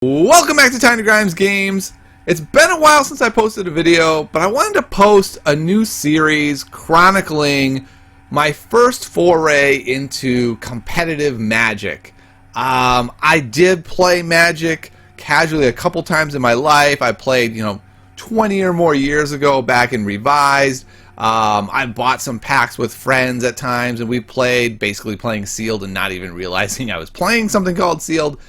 Welcome back to Tiny Grimes Games. It's been a while since I posted a video, but I wanted to post a new series chronicling my first foray into competitive Magic. I did play Magic casually a couple times in my life. I played, 20 or more years ago back in Revised. I bought some packs with friends at times, and we played, basically playing Sealed and not even realizing I was playing something called Sealed.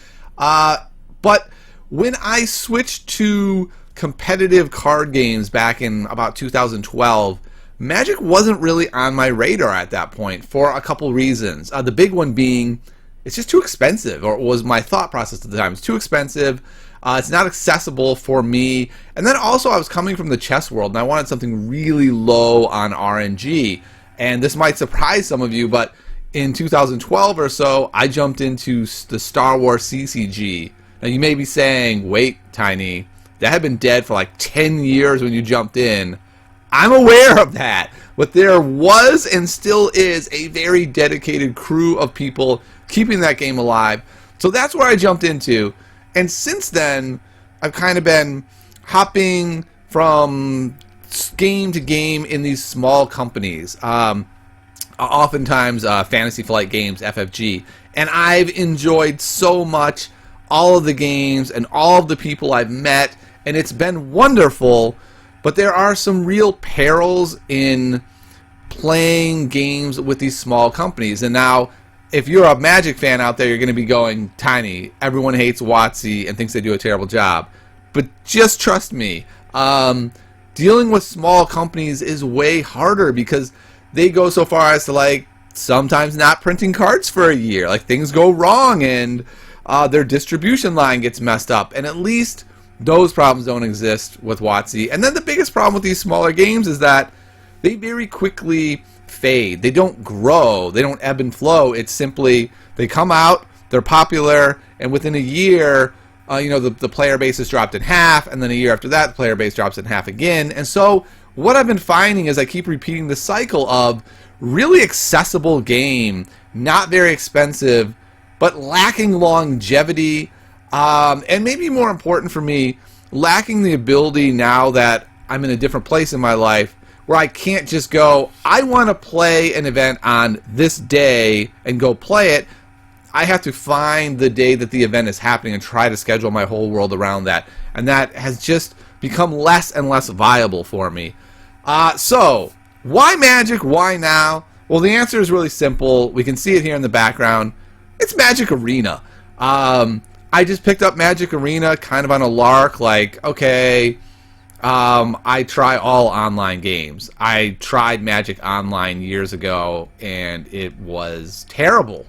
But when I switched to competitive card games back in about 2012, Magic wasn't really on my radar at that point for a couple reasons. The big one being it's just too expensive, or was my thought process at the time. It's too expensive. It's not accessible for me. And then also I was coming from the chess world, and I wanted something really low on RNG. And this might surprise some of you, but in 2012 or so, I jumped into the Star Wars CCG. Now you may be saying, wait, Tiny, that had been dead for like 10 years when you jumped in. I'm aware of that. But there was and still is a very dedicated crew of people keeping that game alive. So that's where I jumped into. And since then, I've kind of been hopping from game to game in these small companies. Oftentimes Fantasy Flight Games, FFG. And I've enjoyed so much all of the games and all of the people I've met, and it's been wonderful. But there are some real perils in playing games with these small companies. And now, if you're a Magic fan out there, you're going to be going, Tiny, everyone hates WotC and thinks they do a terrible job. But just trust me, dealing with small companies is way harder because they go so far as to sometimes not printing cards for a year. Things go wrong and their distribution line gets messed up. And at least those problems don't exist with WotC. And then the biggest problem with these smaller games is that they very quickly fade. They don't grow. They don't ebb and flow. It's simply they come out, they're popular, and within a year, the player base has dropped in half, and then a year after that, the player base drops in half again. And so what I've been finding is I keep repeating the cycle of really accessible game, not very expensive, but lacking longevity, and maybe more important for me, lacking the ability now that I'm in a different place in my life where I can't just go, I want to play an event on this day and go play it. I have to find the day that the event is happening and try to schedule my whole world around that. And that has just become less and less viable for me. So, why Magic? Why now? Well, the answer is really simple. We can see it here in the background. It's Magic Arena. I just picked up Magic Arena kind of on a lark, okay, I try all online games. I tried Magic Online years ago, and it was terrible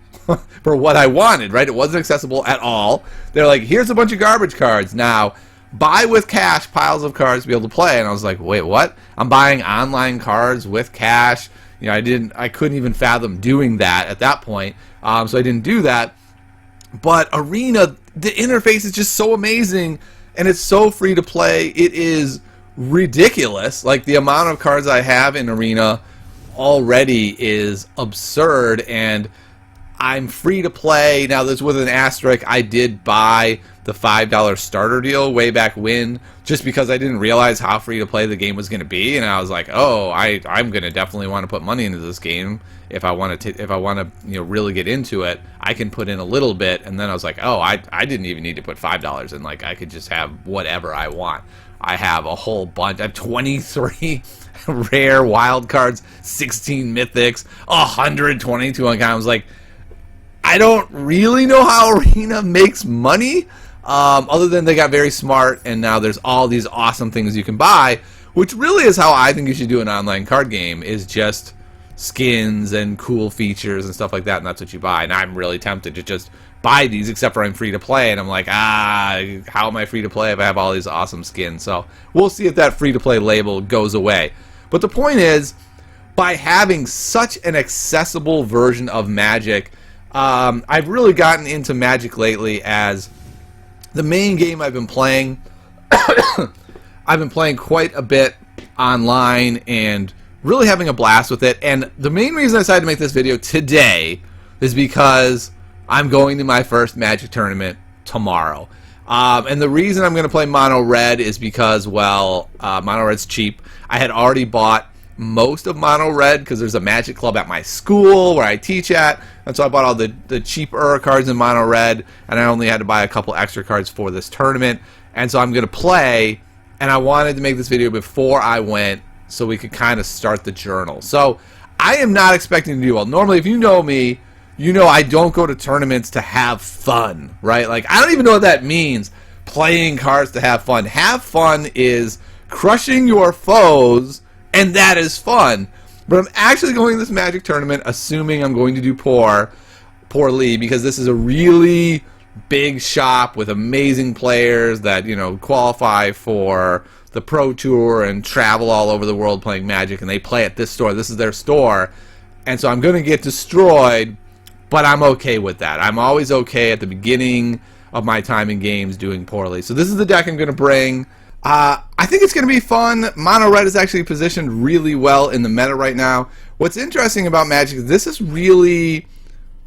for what I wanted, right? It wasn't accessible at all. They're like, here's a bunch of garbage cards. Now, buy with cash piles of cards to be able to play. And I was like, wait, what? I'm buying online cards with cash. I couldn't even fathom doing that at that point. So I didn't do that. But Arena, the interface is just so amazing, and it's so free to play. It is ridiculous. The amount of cards I have in Arena already is absurd, and I'm free to play. Now, this with an asterisk, I did buy the $5 starter deal way back when, just because I didn't realize how free to play the game was going to be, and I was like, oh, I'm going to definitely want to put money into this game if I want to really get into it. I can put in a little bit, and then I was like, oh, I didn't even need to put $5 in. I could just have whatever I want. I have a whole bunch. I have 23 rare wild cards, 16 mythics, 122 uncommons. I don't really know how Arena makes money, other than they got very smart, and now there's all these awesome things you can buy, which really is how I think you should do an online card game, is just skins and cool features and stuff like that, and that's what you buy. And I'm really tempted to just buy these, except for I'm free to play, and I'm like, how am I free to play if I have all these awesome skins? So we'll see if that free to play label goes away. But the point is, by having such an accessible version of Magic, I've really gotten into Magic lately as the main game I've been playing. I've been playing quite a bit online and really having a blast with it. And the main reason I decided to make this video today is because I'm going to my first Magic tournament tomorrow. And the reason I'm going to play Mono Red is because, well, Mono Red's cheap. I had already bought most of Mono Red because there's a Magic Club at my school where I teach at, and so I bought all the cheaper cards in Mono Red, and I only had to buy a couple extra cards for this tournament. And so I'm going to play, and I wanted to make this video before I went so we could kind of start the journal. So I am not expecting to do well. Normally, if you know me, you know I don't go to tournaments to have fun, right? Like, I don't even know what that means, playing cards to have fun. Have fun is crushing your foes, and that is fun. But I'm actually going to this Magic tournament assuming I'm going to do poorly, because this is a really big shop with amazing players that, you know, qualify for the Pro Tour and travel all over the world playing Magic, and they play at this store. This is their store. And so I'm going to get destroyed, but I'm okay with that. I'm always okay at the beginning of my time in games doing poorly. So this is the deck I'm going to bring. I think it's going to be fun. Mono Red is actually positioned really well in the meta right now. What's interesting about Magic is this is really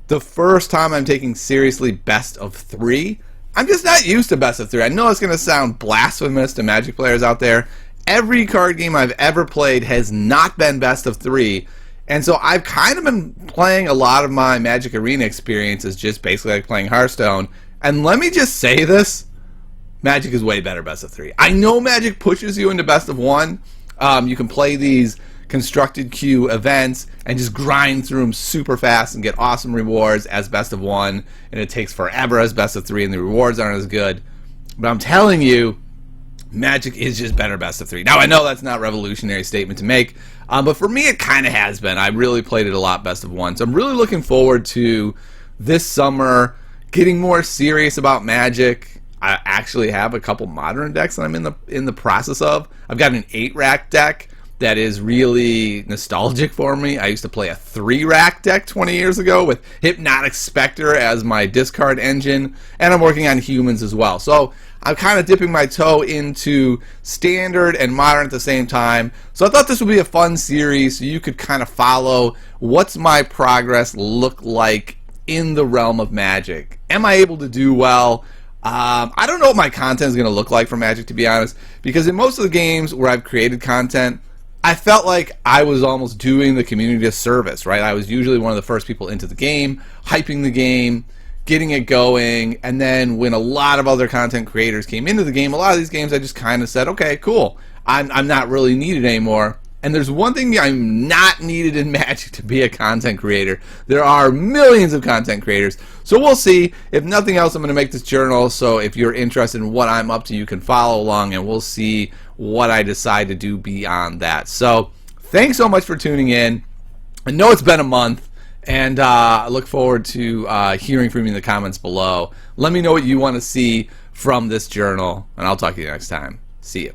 the first time I'm taking seriously best of 3. I'm just not used to best of 3. I know it's going to sound blasphemous to Magic players out there. Every card game I've ever played has not been best of 3. And so I've kind of been playing a lot of my Magic Arena experiences just basically like playing Hearthstone. And let me just say this, Magic is way better best of 3. I know Magic pushes you into best of 1. You can play these constructed queue events and just grind through them super fast and get awesome rewards as best of 1. And it takes forever as best of 3 and the rewards aren't as good. But I'm telling you, Magic is just better best of 3. Now, I know that's not a revolutionary statement to make, but for me it kind of has been. I really played it a lot best of 1. So I'm really looking forward to this summer getting more serious about Magic. I actually have a couple modern decks that I'm in the process of. I've got an 8-rack deck that is really nostalgic for me. I used to play a 3-rack deck 20 years ago with Hypnotic Spectre as my discard engine, and I'm working on humans as well. So I'm kind of dipping my toe into standard and modern at the same time. So I thought this would be a fun series so you could kind of follow what's my progress look like in the realm of Magic. Am I able to do well? I don't know what my content is going to look like for Magic, to be honest, because in most of the games where I've created content, I felt like I was almost doing the community a service, right? I was usually one of the first people into the game, hyping the game, getting it going, and then when a lot of other content creators came into the game, a lot of these games I just kind of said, okay, cool, I'm not really needed anymore. And there's one thing I'm not needed in Magic to be a content creator. There are millions of content creators. So we'll see. If nothing else, I'm going to make this journal, so if you're interested in what I'm up to, you can follow along, and we'll see what I decide to do beyond that. So thanks so much for tuning in. I know it's been a month, and I look forward to hearing from you in the comments below. Let me know what you want to see from this journal, and I'll talk to you next time. See you.